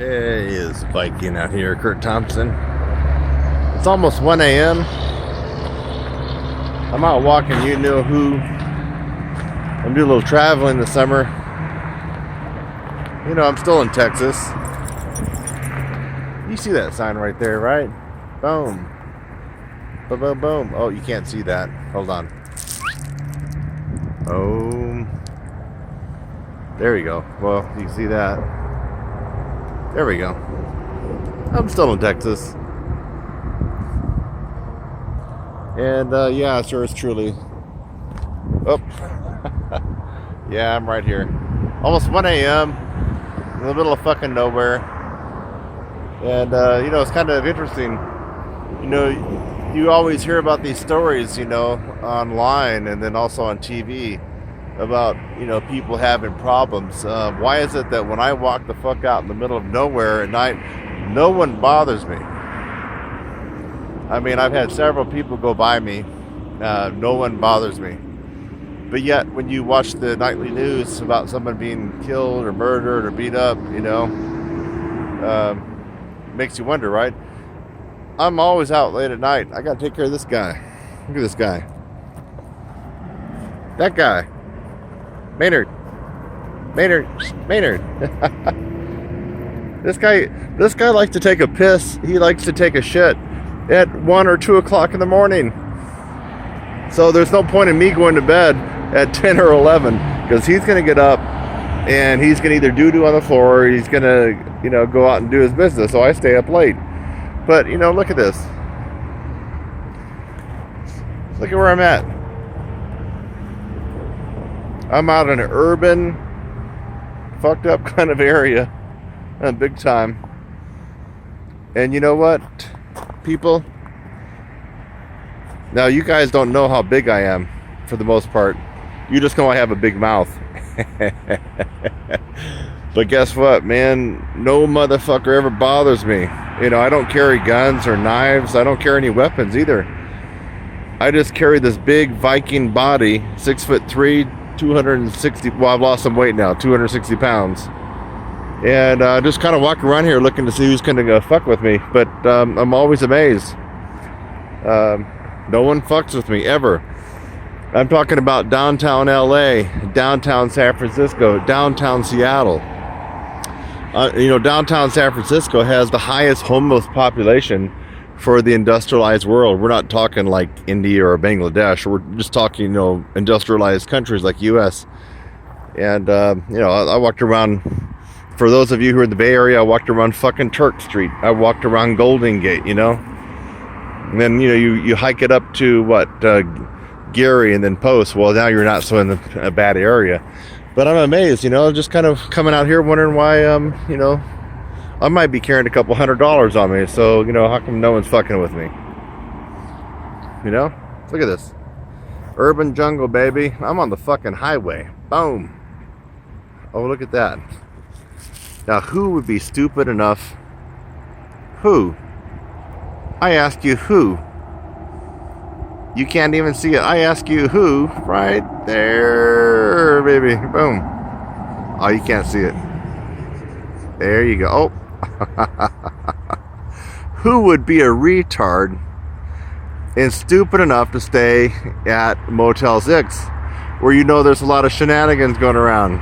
Hey, it's Viking out here, Kurt Thompson. It's almost 1 a.m. I'm out walking, you know who. I'm doing a little traveling this summer. You know, I'm still in Texas. You see that sign right there, right? Boom. Boom, boom, boom. Oh, you can't see that. Hold on. Oh. There we go. Well, you see that. There we go. I'm still in Texas. And yeah, sure is truly. Oh. Yeah, I'm right here. Almost 1 a.m. in the middle of fucking nowhere. And you know, it's kind of interesting. You know, you always hear about these stories, you know, online and then also on TV about, you know, people having problems. Why is it that when I walk the fuck out in the middle of nowhere at night, no one bothers me? I mean, I've had several people go by me. No one bothers me. But yet, when you watch the nightly news about someone being killed or murdered or beat up, you know, makes you wonder, right? I'm always out late at night. I gotta take care of this guy. Look at this guy. That guy. Maynard. This guy likes to take a piss. He likes to take a shit at 1 or 2 o'clock in the morning. So there's no point in me going to bed at 10 or 11 because he's going to get up and he's going to either doo-doo on the floor or he's going to, you know, go out and do his business. So I stay up late. But, you know, look at this. Look at where I'm at. I'm out in an urban, fucked up kind of area, big time. And you know what, people? Now, you guys don't know how big I am, for the most part. You just know I have a big mouth. But guess what, man? No motherfucker ever bothers me. You know, I don't carry guns or knives. I don't carry any weapons either. I just carry this big Viking body, 6'3", 260, well, I've lost some weight now, 260 pounds. And just kind of walk around here looking to see who's going to fuck with me. But I'm always amazed. No one fucks with me, ever. I'm talking about downtown LA, downtown San Francisco, downtown Seattle. You know, downtown San Francisco has the highest homeless population for the industrialized world. We're not talking like India or Bangladesh. We're just talking, you know, industrialized countries like US. And, you know, I walked around, for those of you who are in the Bay Area, I walked around fucking Turk Street. I walked around Golden Gate, you know. And then, you know, you hike it up to, what, Gary and then Post. Well, now you're not so in a bad area. But I'm amazed, you know, just kind of coming out here wondering why, you know, I might be carrying a couple $100 on me, so, you know, how come no one's fucking with me? You know? Look at this. Urban jungle, baby. I'm on the fucking highway. Boom. Oh, look at that. Now, who would be stupid enough? Who? I ask you, who? You can't even see it. I ask you, who? Right there, baby. Boom. Oh, you can't see it. There you go. Oh. Who would be a retard and stupid enough to stay at Motel 6 where you know there's a lot of shenanigans going around?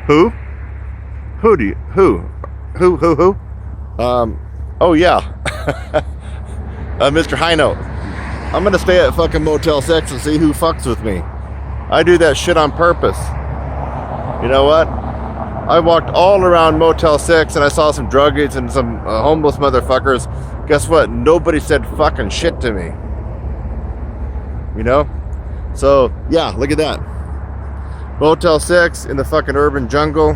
Who? Who do you? Who? Oh yeah. Mr. High Note. I'm gonna stay at fucking Motel 6 and see who fucks with me. I do that shit on purpose. You know what? I walked all around Motel 6 and I saw some druggies and some homeless motherfuckers. Guess what? Nobody said fucking shit to me. You know? So, yeah, look at that. Motel 6 in the fucking urban jungle.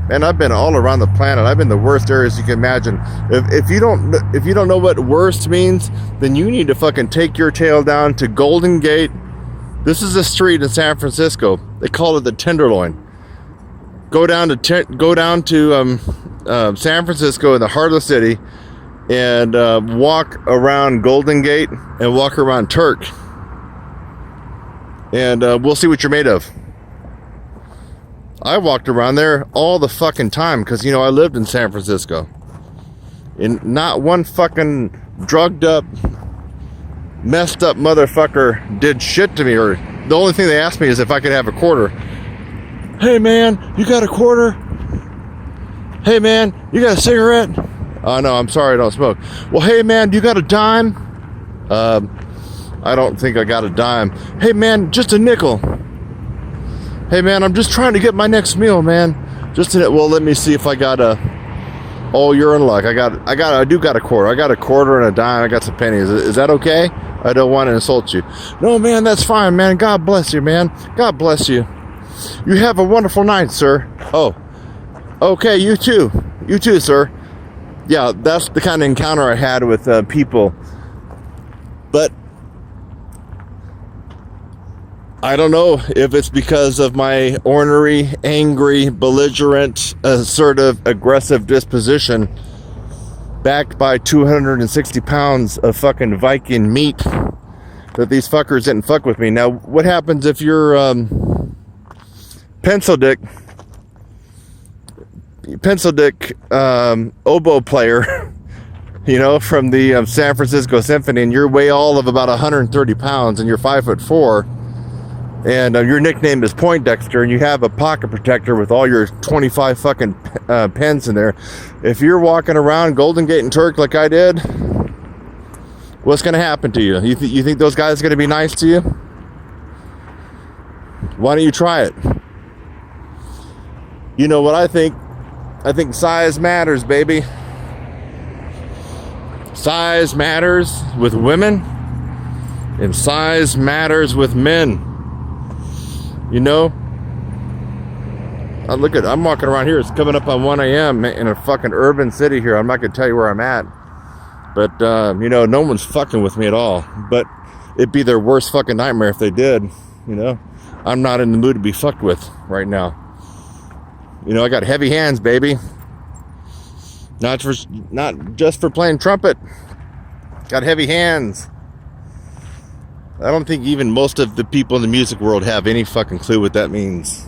Man, I've been all around the planet. I've been in the worst areas you can imagine. If you don't know what worst means, then you need to fucking take your tail down to Golden Gate. This is a street in San Francisco. They call it the Tenderloin. Go down to San Francisco in the heart of the city and walk around Golden Gate and walk around Turk. And we'll see what you're made of. I walked around there all the fucking time because, you know, I lived in San Francisco. And not one fucking drugged up, messed up motherfucker did shit to me. Or the only thing they asked me is if I could have a quarter. Hey man, you got a quarter? Hey man, you got a cigarette? Oh no, I'm sorry, I don't smoke. Well, hey man, you got a dime? I don't think I got a dime. Hey man, just a nickel. Hey man, I'm just trying to get my next meal, man. Well, let me see if I got a. Oh, you're in luck. I do got a quarter. I got a quarter and a dime. I got some pennies. Is that okay? I don't want to insult you. No, man, that's fine, man. God bless you, man. God bless you. You have a wonderful night, sir. Oh, okay. You too. You too, sir. Yeah, that's the kind of encounter I had with people. But I don't know if it's because of my ornery, angry, belligerent, assertive, aggressive disposition, backed by 260 pounds of fucking Viking meat, that these fuckers didn't fuck with me. Now, what happens if you're pencil dick oboe player, you know, from the San Francisco Symphony, and you're weigh all of about 130 pounds, and you're 5'4", and your nickname is Poindexter, and you have a pocket protector with all your 25 fucking pens in there. If you're walking around Golden Gate and Turk like I did, what's going to happen to you? You think those guys are going to be nice to you? Why don't you try it? You know what I think? I think size matters, baby. Size matters with women, and size matters with men. You know, I'm walking around here. It's coming up on 1 a.m. in a fucking urban city here. I'm not going to tell you where I'm at. But, you know, no one's fucking with me at all. But it'd be their worst fucking nightmare if they did. You know, I'm not in the mood to be fucked with right now. You know, I got heavy hands, baby. Not just for playing trumpet. Got heavy hands. I don't think even most of the people in the music world have any fucking clue what that means.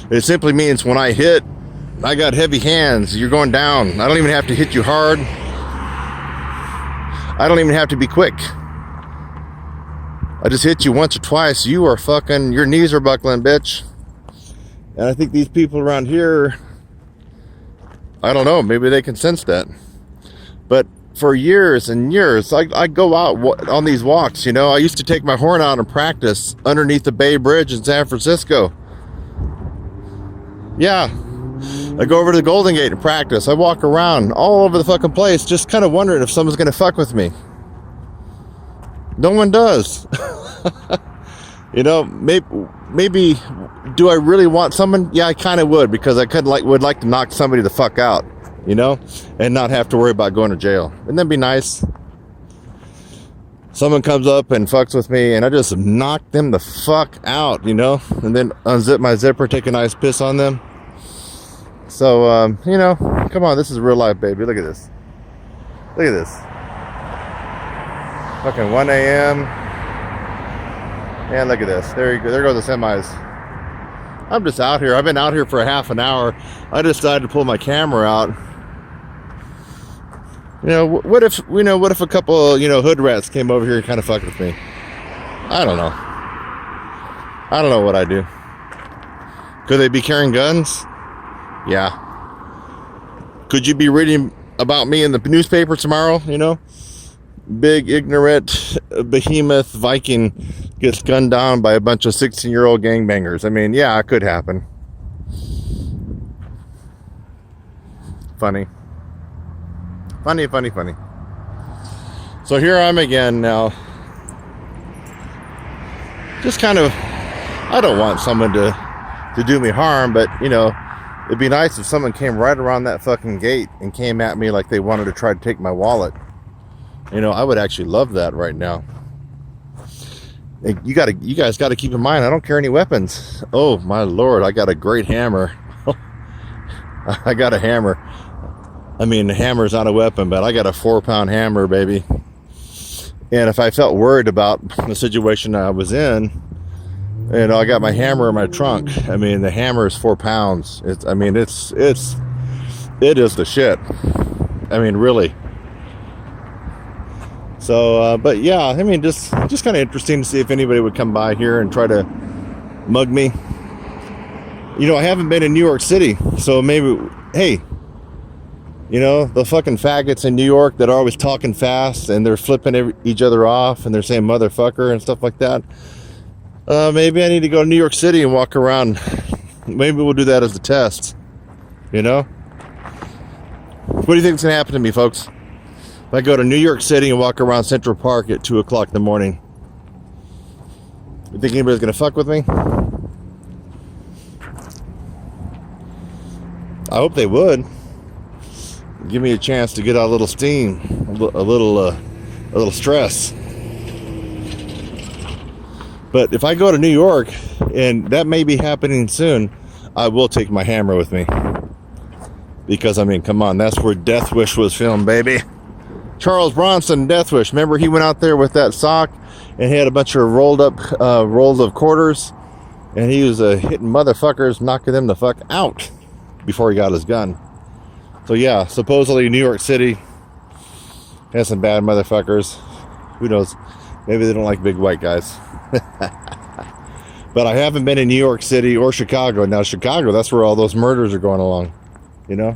It simply means when I hit, I got heavy hands. You're going down. I don't even have to hit you hard. I don't even have to be quick. I just hit you once or twice. You are fucking, your knees are buckling, bitch. And I think these people around here, I don't know, maybe they can sense that. But for years and years, I go out on these walks, you know. I used to take my horn out and practice underneath the Bay Bridge in San Francisco. Yeah, I go over to the Golden Gate and practice. I walk around all over the fucking place just kind of wondering if someone's going to fuck with me. No one does. You know, maybe do I really want someone? Yeah, I kind of would, because I would like to knock somebody the fuck out, you know, and not have to worry about going to jail. Wouldn't that be nice? Someone comes up and fucks with me, and I just knock them the fuck out, you know, and then unzip my zipper, take a nice piss on them. So, you know, come on, this is real life, baby. Look at this. Look at this. Fucking 1 a.m. And look at this. There go the semis. I'm just out here. I've been out here for a half an hour. I decided to pull my camera out. You know, what if a couple, you know, hood rats came over here and kind of fucked with me? I don't know. I don't know what I'd do. Could they be carrying guns? Yeah. Could you be reading about me in the newspaper tomorrow, you know? Big, ignorant, behemoth Viking gets gunned down by a bunch of 16-year-old gangbangers. I mean, yeah, it could happen. Funny. Funny, funny, funny. So here I'm again now. Just kind of, I don't want someone to do me harm, but, you know, it'd be nice if someone came right around that fucking gate and came at me like they wanted to try to take my wallet. You know, I would actually love that right now. You guys got to keep in mind, I don't carry any weapons. Oh my Lord, I got a great hammer. I got a hammer. I mean, the hammer's not a weapon, but I got a 4-pound hammer, baby. And if I felt worried about the situation I was in, You know, I got my hammer in my trunk. I mean, the hammer is 4 pounds. It is the shit. I mean, really. So, but yeah, I mean, just kind of interesting to see if anybody would come by here and try to mug me. You know, I haven't been in New York City, so maybe, hey, you know, the fucking faggots in New York that are always talking fast and they're flipping each other off and they're saying motherfucker and stuff like that. Maybe I need to go to New York City and walk around. Maybe we'll do that as a test. You know? What do you think is going to happen to me, folks? If I go to New York City and walk around Central Park at 2 o'clock in the morning, you think anybody's going to fuck with me? I hope they would. Give me a chance to get out a little steam, a little stress. But if I go to New York, and that may be happening soon, I will take my hammer with me. Because, I mean, come on, that's where Death Wish was filmed, baby. Charles Bronson, Death Wish. Remember, he went out there with that sock, and he had a bunch of rolled up rolls of quarters, and he was hitting motherfuckers, knocking them the fuck out before he got his gun. So yeah, supposedly New York City has some bad motherfuckers. Who knows? Maybe they don't like big white guys. But I haven't been in New York City or Chicago. Now Chicago, that's where all those murders are going along, you know?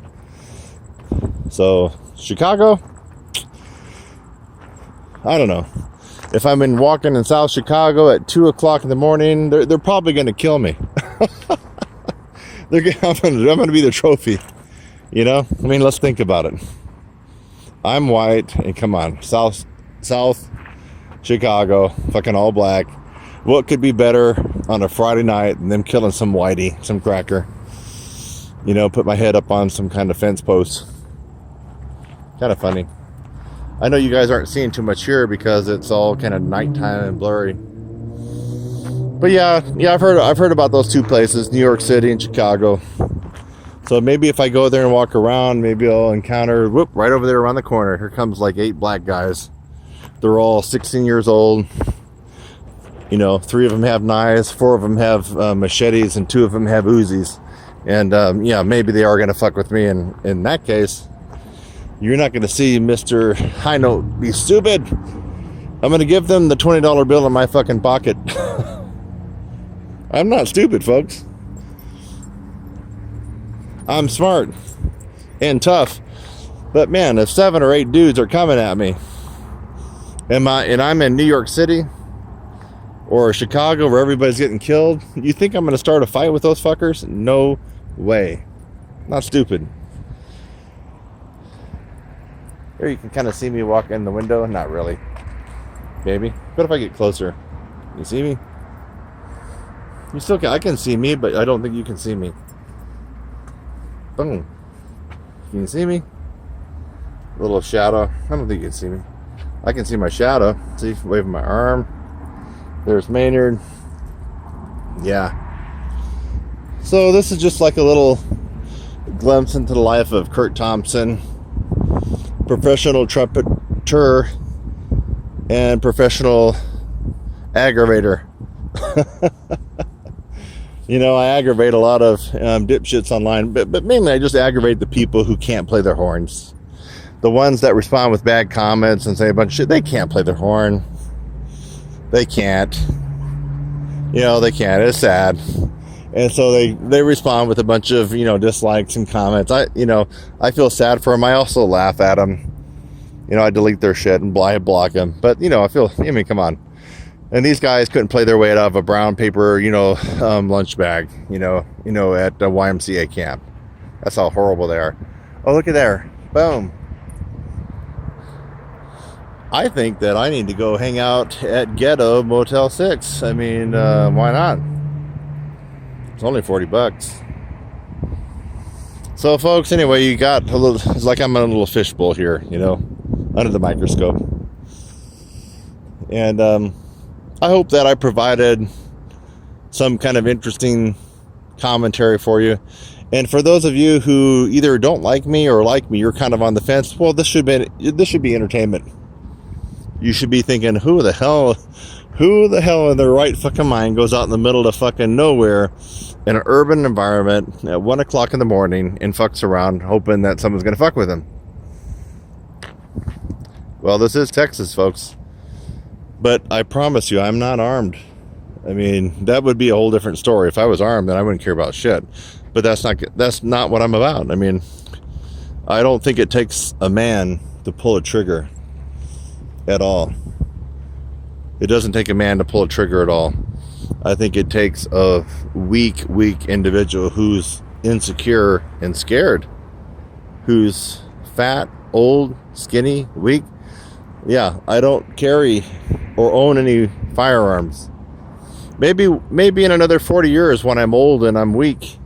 So Chicago, I don't know. If I'm walking in South Chicago at 2 o'clock in the morning, they're probably going to kill me. I'm going to be the trophy, you know? I mean, let's think about it. I'm white, and come on, South Chicago, fucking all black. What could be better on a Friday night than them killing some whitey, some cracker? You know, put my head up on some kind of fence post. Kind of funny. I know you guys aren't seeing too much here because it's all kind of nighttime and blurry. But yeah, I've heard about those two places, New York City and Chicago. So maybe if I go there and walk around, maybe I'll encounter, whoop, right over there around the corner, here comes like 8 black guys. They're all 16 years old. You know, 3 of them have knives, 4 of them have machetes, and 2 of them have Uzis. And yeah, maybe they are going to fuck with me. And in that case, you're not going to see Mr. High Note be stupid. I'm going to give them the $20 bill in my fucking pocket. I'm not stupid, folks. I'm smart and tough. But man, if 7 or 8 dudes are coming at me, and I'm in New York City or Chicago where everybody's getting killed, you think I'm going to start a fight with those fuckers? No way. Not stupid. Here you can kind of see me walk in the window. Not really. Maybe. What if I get closer? You see me? You still can. I can see me, but I don't think you can see me. Boom. Can you see me? A little shadow. I don't think you can see me. I can see my shadow. See, waving my arm. There's Maynard. Yeah. So this is just like a little glimpse into the life of Kurt Thompson, professional trumpeter and professional aggravator. You know, I aggravate a lot of dipshits online, but mainly I just aggravate the people who can't play their horns. The ones that respond with bad comments and say a bunch of shit, they can't play their horn. They can't. You know, they can't. It's sad. And so they respond with a bunch of, you know, dislikes and comments. I feel sad for them. I also laugh at them. You know, I delete their shit and block them. But, you know, I mean, come on. And these guys couldn't play their way out of a brown paper, you know, lunch bag, you know, at a YMCA camp. That's how horrible they are. Oh, look at there. Boom. I think that I need to go hang out at Ghetto Motel 6. I mean, why not? It's only $40. So, folks, anyway, you got a little, it's like I'm in a little fishbowl here, you know, under the microscope. And I hope that I provided some kind of interesting commentary for you. And for those of you who either don't like me or like me, you're kind of on the fence. Well, this should be entertainment. You should be thinking, who the hell Who the hell in their right fucking mind goes out in the middle of fucking nowhere in an urban environment at 1 o'clock in the morning and fucks around hoping that someone's gonna fuck with him? Well, this is Texas, folks. But I promise you, I'm not armed. I mean, that would be a whole different story. If I was armed, then I wouldn't care about shit. But that's not what I'm about. I mean, I don't think it takes a man to pull a trigger at all. It doesn't take a man to pull a trigger at all. I think it takes a weak individual who's insecure and scared, who's fat, old, skinny, weak. Yeah, I don't carry or own any firearms. Maybe in another 40 years when I'm old and I'm weak,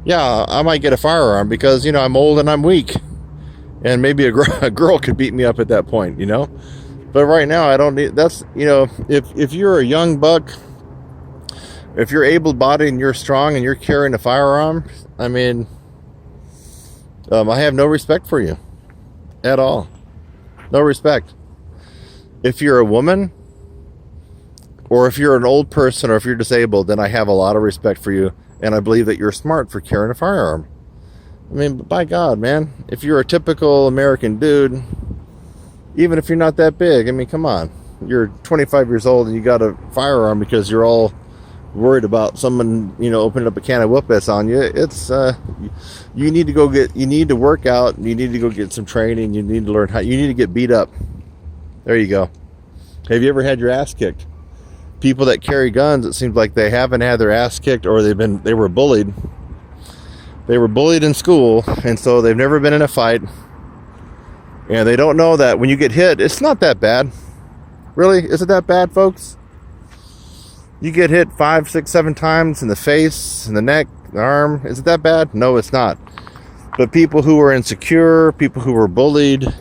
yeah, I might get a firearm because, you know, I'm old and I'm weak. And maybe a girl could beat me up at that point, you know? But right now, I don't need, that's, you know, if you're a young buck, if you're able-bodied and you're strong and you're carrying a firearm, I mean, I have no respect for you at all. No respect. If you're a woman, or if you're an old person, or if you're disabled, then I have a lot of respect for you, and I believe that you're smart for carrying a firearm. I mean, by God, man, if you're a typical American dude, even if you're not that big, I mean, come on. You're 25 years old and you got a firearm because you're all worried about someone, you know, opening up a can of whoop-ass on you. It's, you need to work out, you need to go get some training, you need to learn you need to get beat up. There you go. Have you ever had your ass kicked? People that carry guns, it seems like they haven't had their ass kicked, or they were bullied. They were bullied in school, and so they've never been in a fight. And they don't know that when you get hit, it's not that bad. Really? Is it that bad, folks? You get hit 5, 6, 7 times in the face, in the neck, the arm. Is it that bad? No, it's not. But people who were insecure, people who were bullied,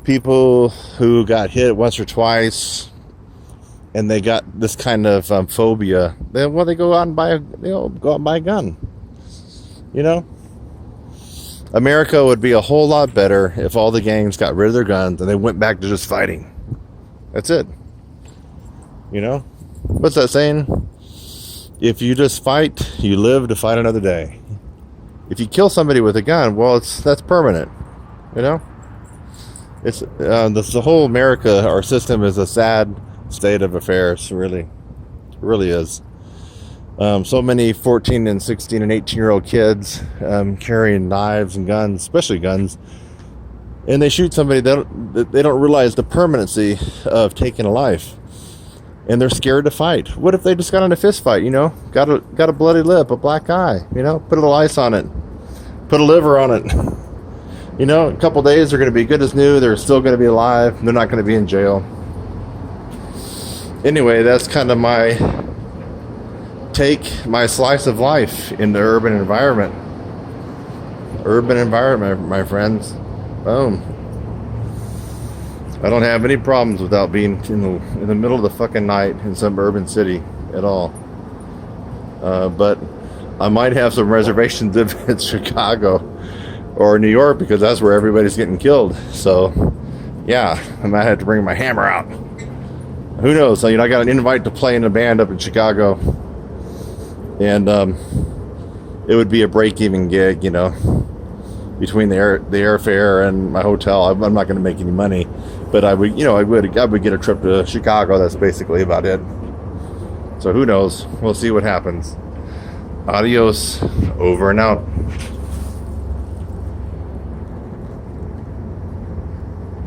people who got hit once or twice, and they got this kind of phobia, they go out and buy a gun. You know? America would be a whole lot better if all the gangs got rid of their guns and they went back to just fighting. That's it. You know? What's that saying? If you just fight, you live to fight another day. If you kill somebody with a gun, well, that's permanent. You know? It's the whole America, our system is a sad state of affairs, really. It really is. So many 14 and 16 and 18-year-old kids carrying knives and guns, especially guns, and they shoot somebody. They don't realize the permanency of taking a life, and they're scared to fight. What if they just got in a fist fight? You know, got a bloody lip, a black eye. You know, put a little ice on it, put a liver on it. You know, a couple days they're going to be good as new. They're still going to be alive. They're not going to be in jail. Anyway, that's kind of my slice of life in the urban environment. Urban environment, my friends. Boom. I don't have any problems without being in the middle of the fucking night in some urban city at all. But I might have some reservations if it's Chicago or New York, because that's where everybody's getting killed. So, yeah, I might have to bring my hammer out. Who knows? So, you know, I got an invite to play in a band up in Chicago. And it would be a break-even gig, you know, between the airfare and my hotel. I'm not going to make any money, but I would get a trip to Chicago. That's basically about it. So who knows? We'll see what happens. Adios. Over and out.